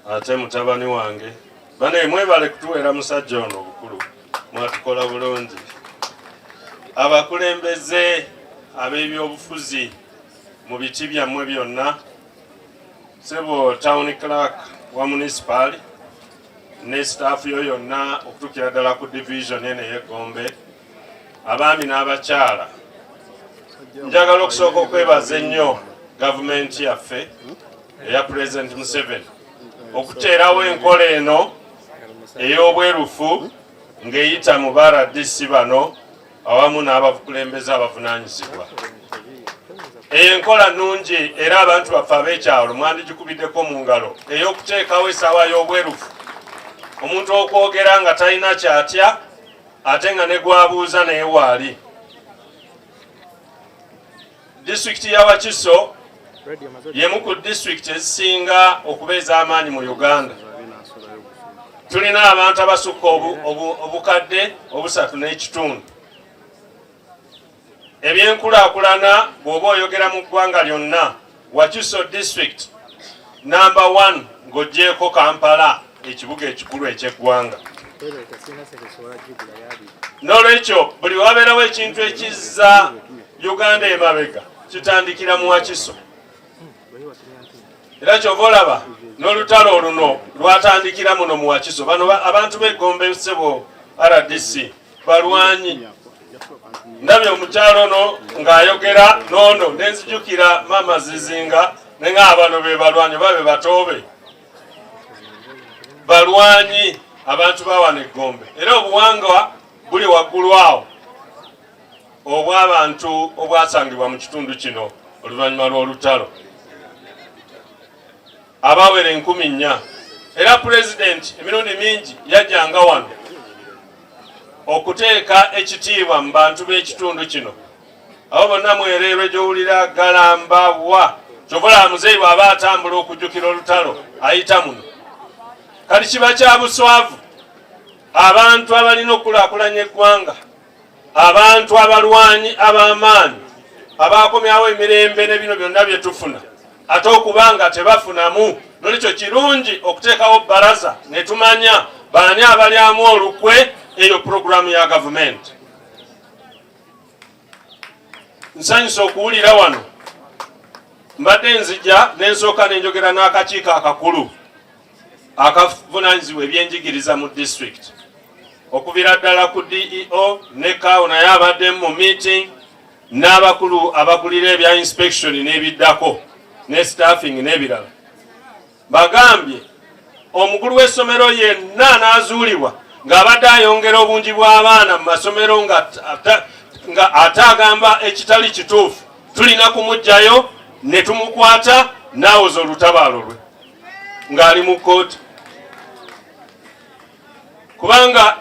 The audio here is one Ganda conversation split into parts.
ate mutabani wange bane mwebale kutuwera musajja ono obukulu mwatukola bulungi abakulembeze ab'ebyobufuzi mu biti byammwe byonna sebo town clerk wa municipal ne staff yo yonna okutukira ddala ku division ene y'Egombe abaami n'abakyala njagala okusooka okwebaza ennyo gavumenti yaffe eya President Museveni okuteerawo enkola eno ey'obwerufu ng'eyita mu RDC bano awamu n'abakulembeze abavunaanyizibwa. Eyo enkola nnungi era abantu baffe ab'ekyalo mwandikikubiddeko mu ngalo ey'okuteekawo essaawa y'obwerufu omuntu okwogera nga talina kyatya ate nga ne gwabuuza naye waali. Disitulikiti ya Wakiso y'emu ku disitulikiti ezisinga okubeeza amaanyi mu Uganda. Tulina abantu abasukka obukadde 3.5. Ebyenkulaakulana bw'oba oyogera mu ggwanga lyonna Wakiso district number 1 ng'oggyeko Kampala ekibuga ekikulu eky'eggwanga. N'olwekyo buli wabeerawo ekintu ekizza Uganda emabega kitandikira mu Wakiso. Era kyova olaba n'olutalo oluno lwatandikira muno mu Wakiso. Bano abantu b'Egombe ssebo RDC balwanyi. Ndabye omukyalo ono ng'ayogera n'ono nenzijukira Mama Zizinga ne ng'abano be balwanyi babe batoobe. Balwanyi abantu bawana Egombe. Era obuwangwa buli waggulu awo obw'abantu obwasangibwa mu kitundu kino oluvannyuma lw'olutalo abawera 4,000. Era President emirundi mingi yajjanga wano okuteeka ekitiibwa mu bantu b'ekitundu kino. Abo bonna mwereerwe gy'owulira galamba wa kyovola muzeeyi bw'aba atambula okujjukira olutalo ayita muno. Kati kiba kya buswavu abantu abalina okukulaakulanya eggwanga, abantu abalwanyi ab'amaanyi abaakomyawo emirembe ne bino byonna bye tufuna ate okubanga tebafunamu. N'olwekyo kirungi okuteekawo bbalaza ne tumanya baani abalyamu olukwe eyo puroguramu ya gavumenti. Nsanyusa okuwulira wano mbadde nzija n'ensooka n'enjogera n'akakiiko akakulu akavunaanyizibwa ebyenjigiriza mu district okuviira ddala ku DEO ne CAO naye abaddemu mu meeting n'abakulu abagulira ebya inspection n'ebiddako ne staffing n'ebirala. Bagambye omukulu w'essomero yenna n'azuulibwa ng'abadde ayongera obungi bw'abaana mu masomero nga ate agamba ekitali kituufu tulina kumuggyayo ne tumukwata n'awoza olutabaalo lwe ng'ali mu kkooti. Kubanga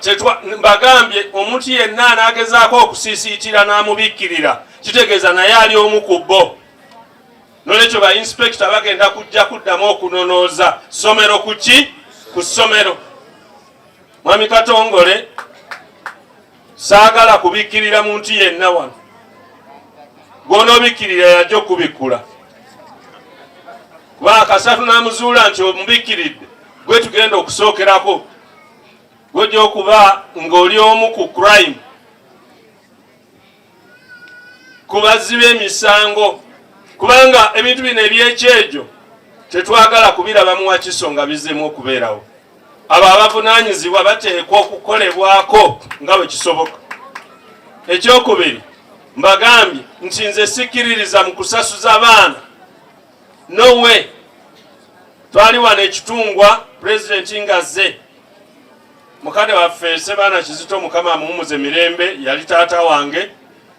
mbagambye omuntu yenna anaagezaako okusiisiitira n'amubikkirira kitegeeza naye ali omu ku bo. N'olwekyo ba inspector bagenda kujja kuddamu okunonooza ssomero ku ki? Ku ssomero. Mwami Katongole saagala kubikkirira muntu yenna wano. Gw'onoobikkirira yajja okubikkula. Kuba kasatu n'amuzuula nti omubikkiridde gwe tugenda okusookerako gw'ojja okuba ng'oli omu ku crime ku bazzi b'emisango. Kubanga ebintu bino ebyekyejo tetwagala kubiraba mu Wakiso nga bizzemu okubeerawo. Abo abavunaanyizibwa bateekwa okukolebwako nga bwe kisoboka. Ekyokubiri mbagambye nti nze sikkiririza mu kusasuza baana. Nowe twali wano ekitungwa pulezidenti ngazze mukadde waffe Ssebaana Kizito Mukama amuwumuze mirembe yali taata wange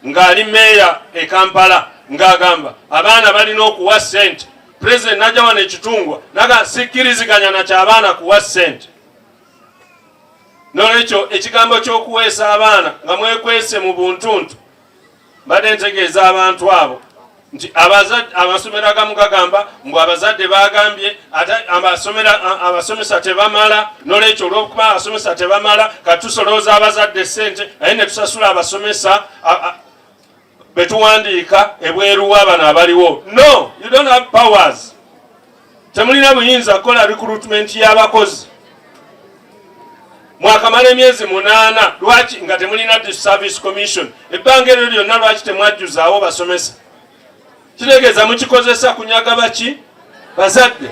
ng'ali meeya e Kampala ng'agamba abaana balina okuwa ssente. Pulezidenti najja wano ekitungwa naga sikkiriziganya na ky'abaana kuwa ssente. N'olwekyo ekigambo ky'okuweesa abaana nga mwekwese mu buntuntu mbadde ntegeeza abantu abo nti amasomero agamu gagamba mbu abazadde bagambye ate abasomesa tebamala. N'olwekyo olw'okuba abasomesa tebamala katusolooza abazadde ssente naye ne tusasula abasomesa betuwandiika ebweru w'abano abaliwo. No, you don't have powers. temulina buyinza kukola recruitment y'abakozi mwakamala emyezi 8 lwaki nga temulina service commission ebbanga eryo lyonna lwaki temwajjuzaawo basomesa kitegeeza mukikozesa kunyaga baki bazadde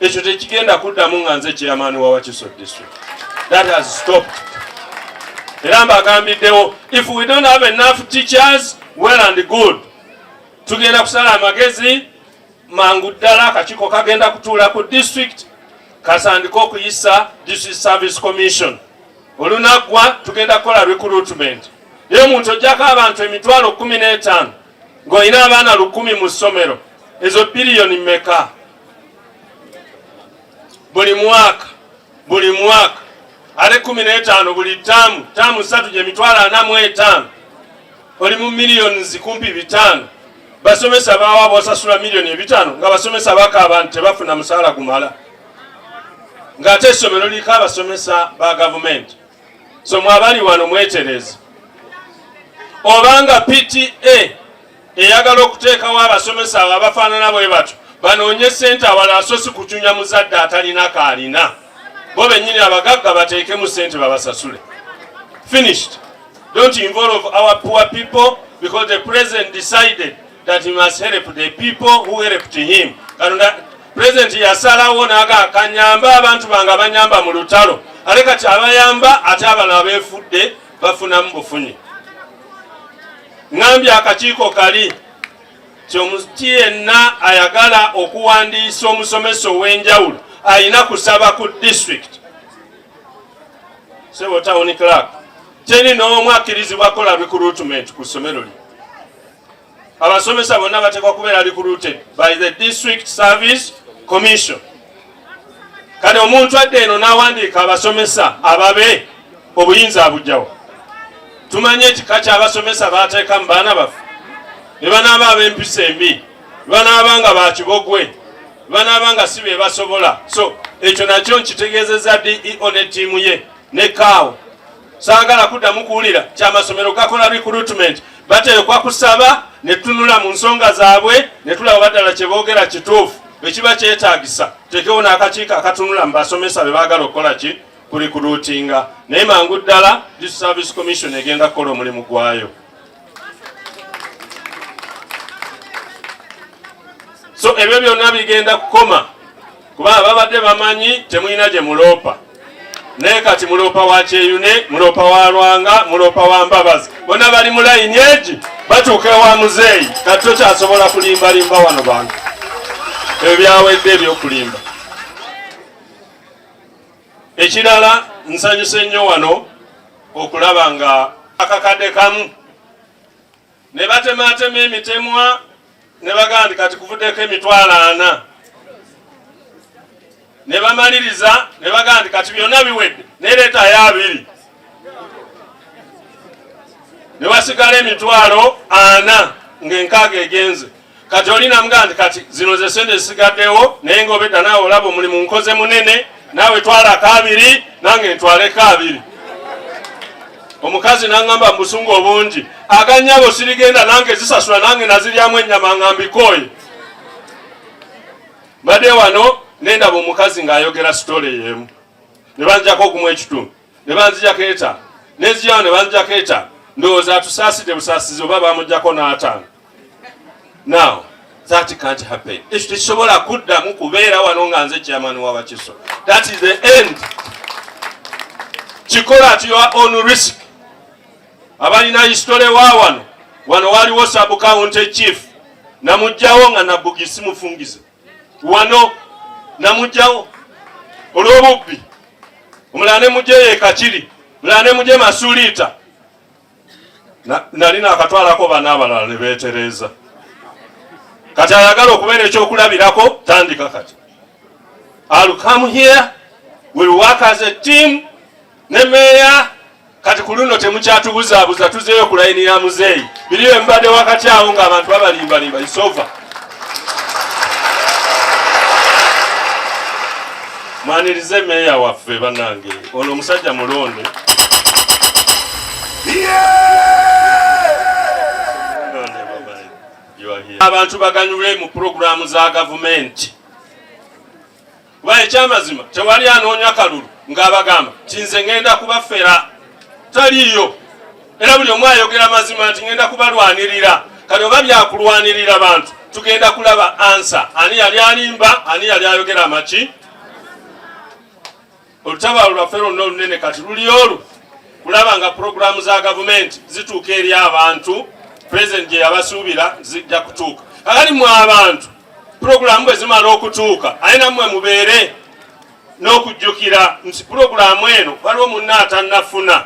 ekyo tekigenda kuddamu nga nze chairman wa Wakiso district. That has stopped. Era mbagambiddewo, if we don't have enough teachers, well and good, tugenda kusala amagezi mangu ddala akakiiko kagenda kutuula ku district kasandika okuyisa district service commission. Olunaggwa tugenda kukola recruitment. Naye omuntu ojjako abantu 15,000 ng'olina abaana 1,000 mu ssomero, ezo biliyoni mmeka? Buli mwaka ate 15 buli taamu 3 gye 45 oli mu millions kumpi 5. Basomesa bawa bosasula milioni 5 nga basomesa bakaaba nti tebafuna musaala gumala nga ate essomero liko abasomesa ba gavumenti. So mwabali wano mwetereze obanga PTA eyagala okuteekawo abasomesa abo abafaanana bwe batyo banoonye ssente awala asosi kucunya muzadde atalina kaalina bo bennyini abagagga bateekemu ssente babasasule. Finished. Don't involve our poor people because the president decided that he must help the people who helped him. President yasalawo naga kanyamba abantu banga banyamba mu lutalo ale kati abayamba ate abana abeefudde bafunamu bufunyi. Ngambye akakiiko kali kyomuti yenna ayagala okuwandiisa omusomesa ow'enjawulo ayina kusaba ku district Sebo Town Clerk teni n'omu akkirizibwa kola recruitment ku ssomero lye. Abasomesa bonna bateekwa kubeera recruited by the district service commission. Kati omuntu adde eno n'awandiika abasomesa ababe obuyinza abujjawo. Tumanye ekika ky'abasomesa baateeka mu baana baffe ne banaaba ab'empisa embi, ne banaaba nga bakibogwe, ne banaaba nga si be basobola. So ekyo nakyo nkitegeezezza DEO ne ttiimu ye ne kaawo. Saagala kuddamu kuwulira ky'amasomero gakola recruitment bateekwa kusaba ne tunula mu nsonga zaabwe ne tulaba baddala kye boogera kituufu ekiba kyetaagisa tekewo n'akakiiko akatunula mu basomesa be baagala okukola ki ku recruitinga. Naye mangu ddala District Service Commission egenda kukola omulimu gwayo. So ebyo byonna bigenda kukoma kuba babadde bamanyi temulina gye muloopa. Naye kati muloopa wa Kyeyune, muloopa wa Lwanga, muloopa wa Mbabazi bonna bali mu layini egi batuuka ewa muzeeyi kati tokyasobola kulimbalimba wano bantu ebyo byawedde ebyokulimba. Ekirala nsanyuse nnyo wano okulaba nga akakadde kamu ne batematema emitemwa ne bagamba nti kati kuvuddeko 40,000 ne bamaliriza ne bagamba nti kati byonna biwedde nereetayo 2 ne wasigala 40,000 ng'enkaaga egenze. Kati olina mugamba nti kati zino ze sente zisigaddewo naye ng'obedda naawe olaba omulimu nkoze munene naawe twalako 2 nange ntwaleko 2. Omukazi n'angamba mbusungu obungi agannyabo sirigenda nange zisasula nange naziryamu ennyama nga mbikooye. Mbadde wano nendaba omukazi ng'ayogera sitole y'emu ne banjako okumu ekitundu ne banzijako 5 nezijyawo ne banzijako 5 ndowooza atusaasidde busaasizi oba bamuggyako n'5. Now that can't happen. Ekyo tekisobola kuddamu kubeera wano nga nze chairman wa Wakiso. That is the end. Kikola at your own risk. Abalina history wano waliwo sub county chief namugjawo nga nabugisi mufungize wano namugjawo olw'obubbi omulala ne muje Kachiri omulala ne muje Masulita nalina akatwalako bana abalala ne beetereza. Kati ayagala okubeera ekyokulabirako tandika kati. I'll come here, we'll work as a team ne meya. Kati ku luno temukyatubuzaabuza tuzeeyo ku layini ya muzeeyi biriwe mbadde wakati awo ng'abantu babalimbalimba. It's over. Mwanirize meya waffe bannange ono omusajja mulonde. Abantu baganyulwe mu programu za gavumenti kuba ekyamazima tewali anoonya kalulu ng'abagamba tinze ngenda kubafera taliyo era buli omu ayogera mazima nti ngenda kubalwanirira kati oba byakulwanirira bantu tugenda kulaba ansa ani yali alimba ani yali ayogera amaki olutabaalo lwaffe lwonna olunene kati luli olwo kulaba nga puroguramu za gavumenti zituuka eri abantu pulezidenti gye yabasuubira zijja kutuuka kakati mu abantu puroguramu bwe zimala okutuuka ayina mmwe mubeere n'okujjukira nti puroguramu eno waliwo munna atannafuna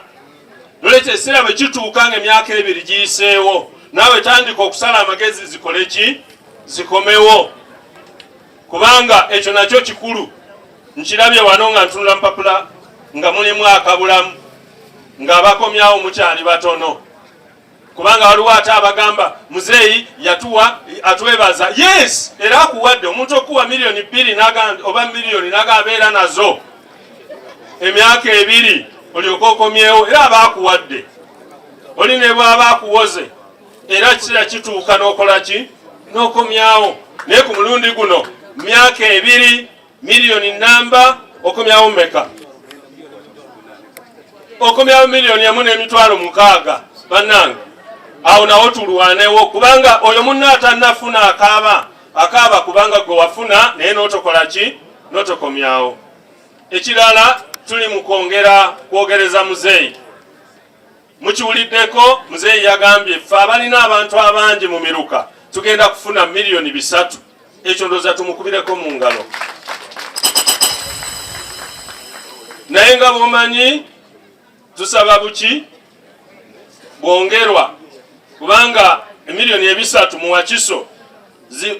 nolwekyo ekiseera bwe kituuka ng'emyaka 2 giyiseewo naawe tandika okusala amagezi zikole ki zikomewo kubanga ekyo nakyo kikulu nkirabye wano nga ntunula mpapula nga mulimu akabulamu ng'abakomyawo mukyali batono kubanga waliwo ate abagamba muzeeyi yatuwa atwebaza yes era akuwadde omuntu okuwa miliyoni 2 oba miliyoni nagabeera nazo emyaka 2 olyoka okomyewo era abaakuwadde oli ne bw'aba akuwoze era kiseera kituuka n'okola ki n'okomyawo naye ku mulundi guno myaka 2 miliyoni namba okomyawo mmeka okomyawo miliyoni 1.6 bannange awo nawo tulwanewo kubanga oyo munna atannafuna akaaba kubanga gwe wafuna naye n'otokola ki n'otokomyawo ekirala tuli mu kwogereza muzeeyi mukiwuliddeko muzeeyi yagambye ffe abalina abantu abangi mu miruka tugenda kufuna miliyoni 3 ekyo ndooza tumukubireko mu ngalo naye nga bwomanyi tusaba buki bwongerwa kubanga emiliyoni 3 mu Wakiso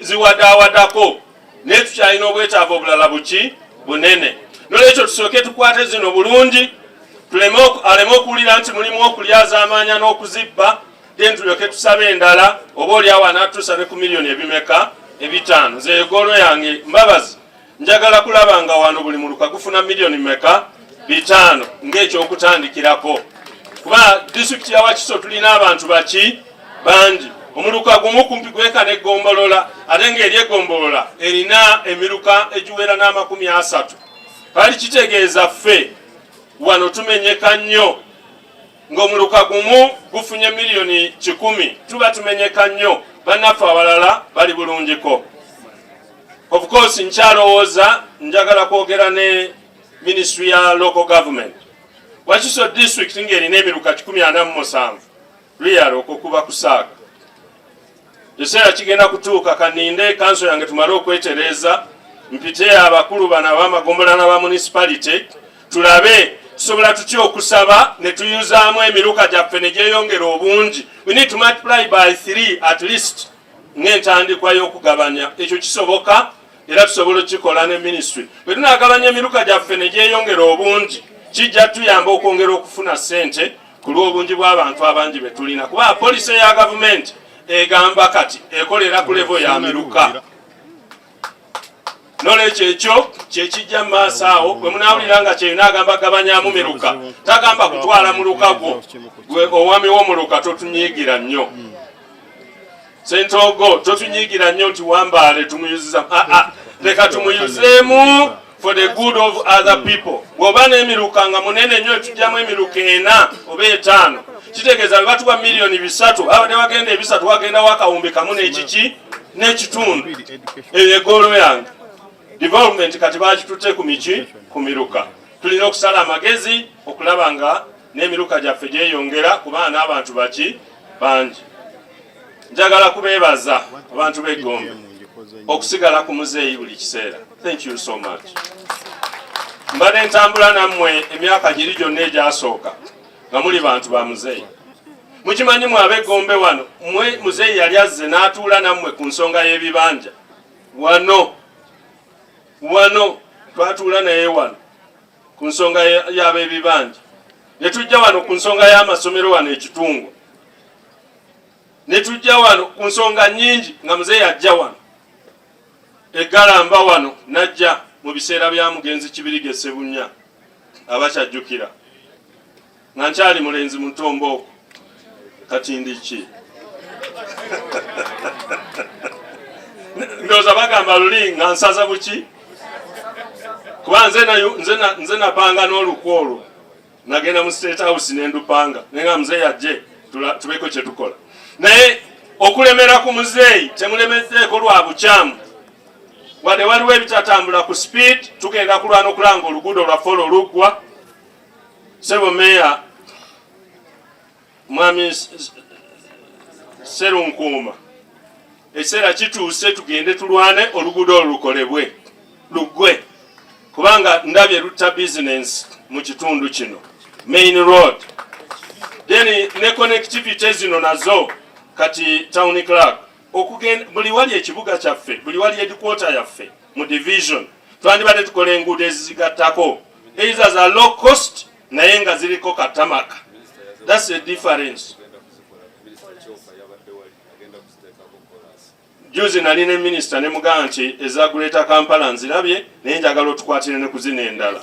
ziwadaawadako naye tukyalina obwetaavu obulala buki bunene nolwekyo tusooke tukwate zino bulungi aleme okuwulira nti mulimu okulyaza amaanya n'okuzibba then tulyoke tusabe endala oba oliawo anatuusa ne ku miliyoni ebimeka 5 nze egolo yange mbabazi njagala kulaba nga wano buli muluka gufuna miliyoni meka 5 ng'ekyokutandikirako kuba disitulikiti ya Wakiso tulina abantu baki bangi omuluka gumu kumpi gweka n'eggombolola ate ng'eri eggombolola erina emiruka egiwera n'30 kali kitegeeza ffe wano tumenyeka nnyo ng'omuluka gumu gufunye miliyoni 10 tuba tumenyeka nnyo bannaffe abalala bali bulungiko of course nkyalowooza njagala kwogera ne ministry ya local government Wakiso district ng'erina emiruka 147 luyalo okukuba kusaaga ekiseera kigenda kutuuka kaninde kanso yange tumale okwetereza mpite abakulu bano ab'amagombola n'aba municipality tulabe tusobola tutya okusaba ne tuyuzaamu emiruka gyaffe ne gyeyongera obungi we need to multiply by 3 at least ng'entandikwa y'okugabanya ekyo kisoboka era tusobola okukikola ne ministry bwe tunaagabanya emiruka gyaffe ne gyeyongera obungi kijja tuyamba okwongera okufuna ssente ku lw'obungi bw'abantu abangi be tulina kuba polisi ya gavumenti egamba kati ekolera ku levo ya miruka nolwekyo ekyo kyekijja mu maaso awo bwe munaawulira nga kyerina agamba gabanyamu miruka tagamba kutwala muluka gwo gwe owami w'omuluka totunyiigira nnyo sentogo totunyiigira nnyo nti wambaale tumuyuziza leka tumuyuzeemu for the good of other people bw'oba n'emiruka nga munene nnyo tujjamu emiruka 4 oba 5 kitegeeza bwe batuwa miliyoni 3 abadde wagenda 3 wagenda wakawumbi kamu n'ekiki n'ekitundu eyo egolo yange development kati bakitutte ku miruka tulina okusala amagezi okulaba nga n'emiruka gyaffe gyeyongera kubanga n'abantu baki bangi njagala kubeebaza abantu b'Egombe okusigala ku muzeeyi buli kiseera thank you so much mbadde ntambula nammwe emyaka giri gyonna egyasooka nga muli bantu ba muzeeyi mukimanyi mu ab'Egombe wano muzeeyi yali azze n'atuula nammwe ku nsonga y'ebibanja wano twatuula naye wano ku nsonga y'ab'ebibanja ne tujja wano ku nsonga y'amasomero wano ekitungo ne tujja wano ku nsonga nnyingi nga muzeeyi ajja wano egalamba wano najja mu biseera bya mugenzi Kibirige Ssebunya abakyajjukira nga nkyali mulenzi mutombooko kati ndi ki ndowooza bagamba luli nga nsaza buki kuba nze napanga n'olukwolwo nagenda mu State House nendupanga nenga muzeeyi ajje tubeko kye tukola naye okulemera ku muzeeyi temulemeddeeko lwa bukyamu wadde waliwo ebitatambula ku speed tugenda kulwana okulanga oluguudo lwaffe oluggwa Sebo Meya Mwami Serunkuuma ekiseera kituuse tugende tulwane oluguudo olukolebwe luggwe kubanga ndabye lutta business mu kitundu kino main road then ne connectivity zino nazo kati town clerk okugenda buli wali ekibuga kyaffe buli wali headquarter yaffe mu division twandibadde tukola enguudo ezizigattako either za low cost naye nga ziriko katamaka. That's the difference. Juzi naline minister ne mugamba nti ezaguleta Kampala nzirabye naye njagala otukwatire ne kuzina endala.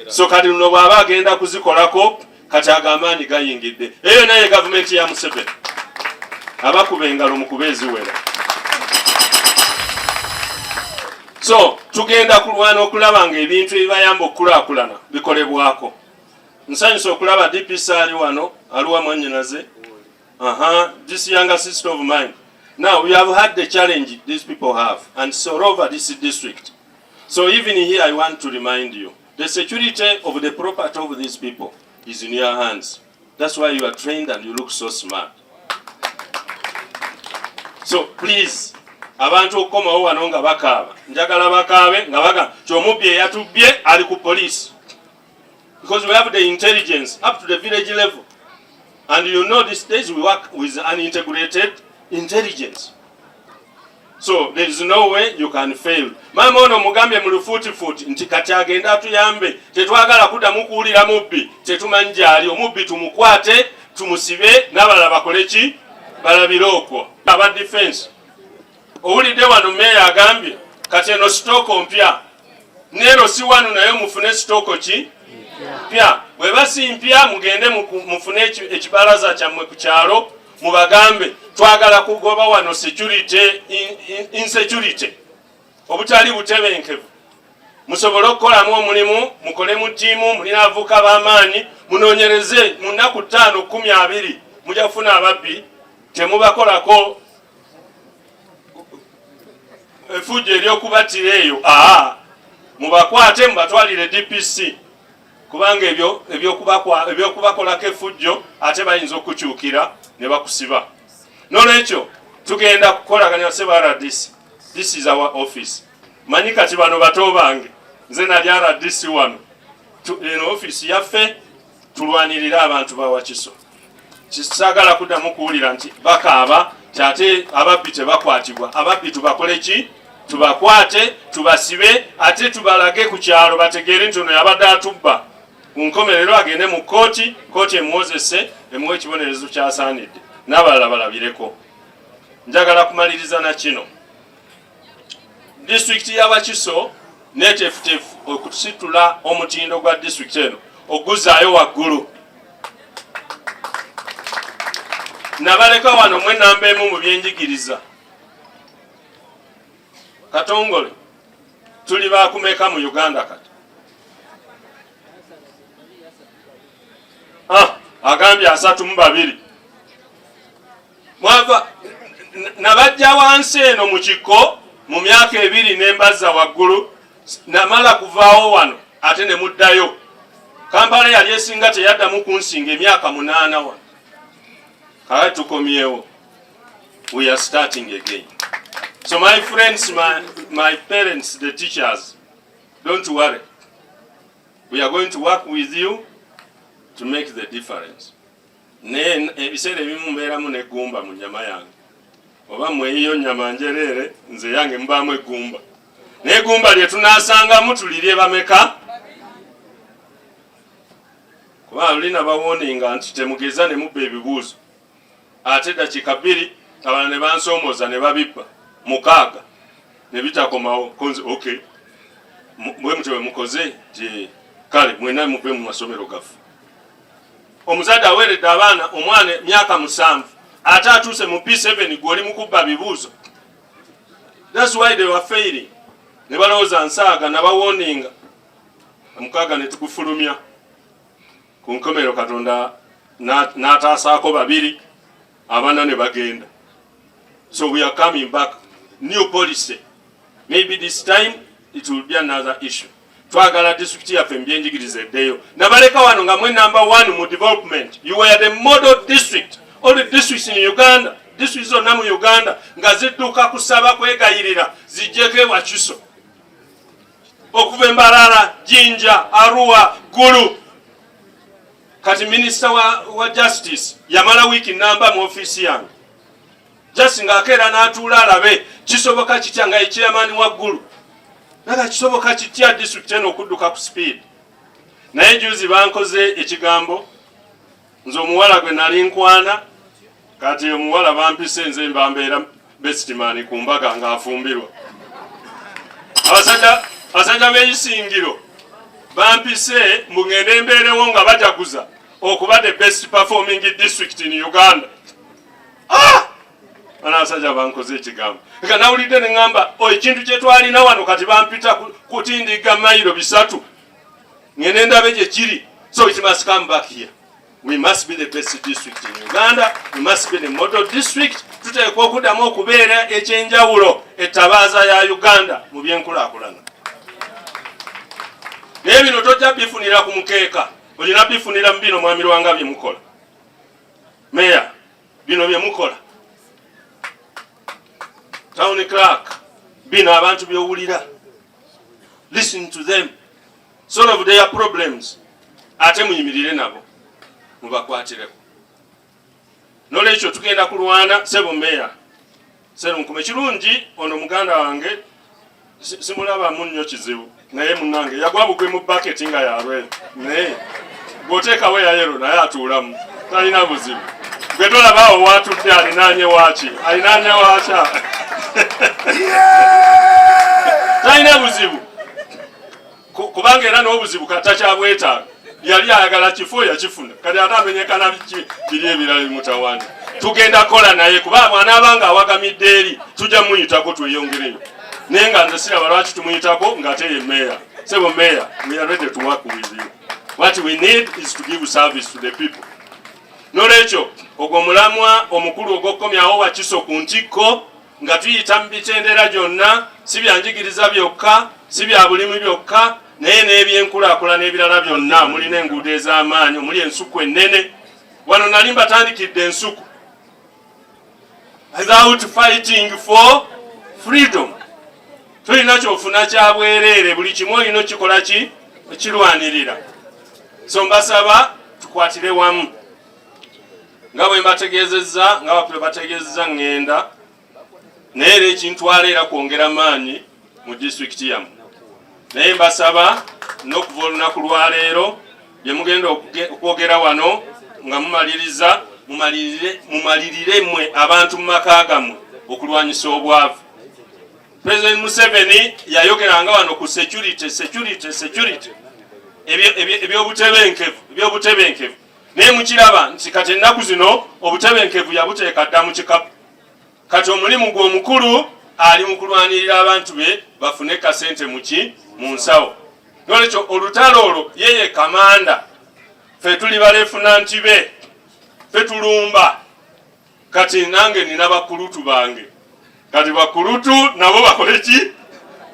So kati luno bw'aba agenda kuzikolako kati agamaanyi gayingidde. Eyo naye gavumenti ya Museveni abakuba engalo mu kubeeziwera. So tugenda kulwana okulaba nga ebintu ebibayamba okukulaakulana bikolebwako. Nsanyusa okulaba DPC ali wano aliwa mwannyinaze. This younger sister of mine. Now we have had the challenge these people have and so all over this district. So even here I want to remind you, the security of the property of these people is in your hands. That's why you are trained and you look so smart. So please, abantu okukomawo wano nga bakaaba njagala bakaabe nga baga kyomubbi eyatubbye ali ku police. Because we have the intelligence up to the village level. And you know these days we work with an integrated intelligence. So there is no way you can fail. Mama ono mugambye mu lufuutifuuti nti kati agenda atuyambe tetwagala kuddamu kuwulira mubbi tetumanyi gy'ali omubbi tumukwate tumusibe n'abalala bakole ki balabire okwo. Aba defense owulidde wano meeya agambye kati eno sitooko mpya neero si wano naye mufune sitooko ki mpya bweba si mpya mugende mufune ekibalaza kyammwe ku kyalo mubagambe twagala kugoba wano security insecurity obutali butebenkevu musobole okukolamu omulimu mukole mu ttiimu mulina avuka b'amaanyi munoonyereze mu nnaku 5-12 mujja kufuna ababbi temubakolako efujjo eryokubattira eyo mubakwate mubatwalire DPC kubanga ebyokubakolako efujjo ate bayinza okukyukira ne bakusiba. Nolwekyo tugenda kukolaganya seba RDC. This is our office. Manyi kati bano bato bange nze nali RDC wano eno office yaffe tulwanirira abantu ba Wakiso. Kisagala kuddamu kuwulira nti bakaaba ate ababbi tebakwatibwa. Ababbi tubakole ki? Tubakwate tubasibe ate tubalage ku kyalo bategeere nti ono yabadde atubba ku nkomerero agende mu kooti emuwozese emuwe ekibonerezo kyasaanidde n'abalala balabireko. Njagala kumaliriza na kino disitulikiti ya Wakiso neteefuteefu okusitula omutindo gwa disitulikiti eno oguzaayo waggulu. Nabaleka wano mwe namba emu mu byenjigiriza Katongole tuli bakumeka mu Uganda kati agambye 32 mwava nabajja wansi eno mu kiko mu myaka 2 n'embazza waggulu namala kuvaawo wano ate ne muddayo. Kampala yali esinga teyaddamu kunsinga emyaka 8 wano. Kale tukomyewo. We are starting again. So my friends, my parents, the teachers, don't worry. We are going to work with you to make the difference. Ebiseera ebimu mbeeramu n'eggumba mu nnyama yange. Oba mweyiyo nnyama njereere nze yange mubaamu eggumba. N'eggumba lye tunaasangamu tulirye bameka? Kuba lulina bawoninga nti temugeza ne mubba ebibuuzo. Ate dakiika 2 abalala ne bansomooza ne babibba 6 ne bitakomawo konze okay. Bwe mutwe mukoze nti kale mwena muve mu masomero gaffe. Omuzadde aweeredde abaana omwana myaka 7 ate atuuse mu P7 gwoli mukubba bibuuzo. That's why they were failing. Ne balowooza nsaaga na bawoninga mukaaga ne tugufulumya ku nkomero Katonda n'ataasaako babiri abana ne bagenda. So we are coming back, new policy. Maybe this time it will be another issue. Twagala district yaffe mbyenjigiriza eddeyo nabaleka wano nga mwe number 1 mu development. You were the model district. All the districts in Uganda, districts zonna mu Uganda nga zidduka kusaba kwegayirira zijjeko Wakiso, okuva Mbarara, Jinja, Arua, Gulu. Kati minister wa justice yamala wiki namba mu office yange just ng'akeera n'atuula alabe kisoboka kitya nga chairman wa Gulu naga kisoboka kitya district eno okudduka ku speed. Naye juzi bankoze ekigambo nze omuwala gwe nali nkwana kati omuwala bampise nze mbambeera best man ku mbaga ng'afumbirwa. Abasajja b'Isingiro bampise mungende mbeerewo nga bajaguza okuba the best performing district in Uganda. Abasajja bankoze ekigambo nga nawulidde ne ngamba ekintu kye twalina wano kati bampita kutindiga mayiro 3 ngende ndabe gye kiri. So it must come back here. We must be the best district in Uganda. We must be the model district. Tuteekwa okuddamu okubeera ekyenjawulo ettabaaza ya Uganda mu byenkulaakulana. Naye bino tojja bifunira ku mukeeka, olina bifunira mu bino mwami Lwanga bye mukola. Meya, bino bye mukola. Town clerk, bino abantu byowulira. Listen to them. Solve their problems. Ate muyimirire nabo. Mubakwatireko. Nolwekyo tugenda kulwana sebo meya. Sero nkume kirungi ono muganda wange simulaba munnyo kizibu. Naye munange yagwa bugwe mu bucket nga yarwe. Naye goteekawo yayero naye atuulamu. Talina buzibu. Gwe tolabaawo watudde alinaanye waaki. Alinaanye waacha. Talina buzibu. Kubanga era n'obuzibu katakyabwetaaga. Yali ayagala kifo yakifuna kati atamenyekana biri ebirala mutawandi. Tugenda kola naye kuba mwana abanga awagamidde eri tujja muyitako tweyongereyo. Naye nga nze siraba lwaki tumuyitako ng'ate meya. Sebo meya, we are ready to work with you. What we need is to give service to the people. Nolwekyo ogwo mulamwa omukulu ogw'okukomyawo Wakiso ku ntikko nga tuyita mu bitendera gyonna, si byanjigiriza byokka, si bya bulimu byokka, naye n'ebyenkulaakulana n'ebirala byonna. Mulina enguudo ez'amaanyi, muli ensuku ennene. Wano nali mbatandikidde ensuku. Without fighting for freedom. Tulina kyofuna kya bwereere, buli kimu olina kikola kirwanirira. So mbasaba tukwatire wamu. Nga bwe mbategeezezza, nga bwe bategeezezza ngenda, naye era ekintwala era kwongera maanyi mu disitulikiti yammwe. Naye mbasaba n'okuva olunaku lwaleero bye mugenda okwogera wano nga mumalirire mmwe abantu mu maka gammwe okulwanyisa obwavu. President Museveni yayogeranga wano ku security. Ebyobutebenkevu. Naye mukiraba nti kati ennaku zino obutebenkevu yabuteeka dda mu kikapu. Kati omulimu gwe omukulu ali mu kulwanirira abantu be bafune kasente mu nsawo. Nolwekyo olutalo olwo yeye kamanda. Ffe tuli balefunanti be. Ffe tulumba. Kati nange nina bakulutu bange. Kati bakulutu nabo bakole ki?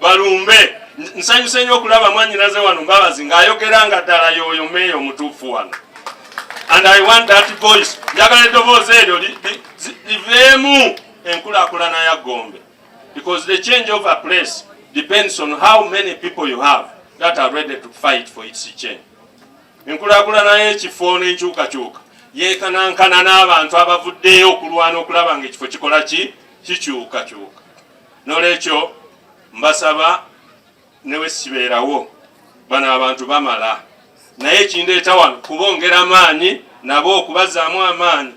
Balumbe. Nsanyuse nnyo okulaba mwannyinaze wano Mbabazi ng'ayogeranga ddala y'oyo meeyo mutuufu wano. And I want that voice. Njagala eddoboozi eryo liveemu enkulaakulana ya Gombe. Because the change of a place depends on how many people you have that are ready to fight for its change. Enkulaakulana y'ekifo n'enkyukakyuka yeekanankana n'abantu abavuddeyo okulwana okulaba ng'ekifo kikola kikyukakyuka. Nolwekyo mbasaba ne bwe sibeerawo bano abantu bamala. Naye ekindeeta wano kubongera amaanyi nabo okubazaamu amaanyi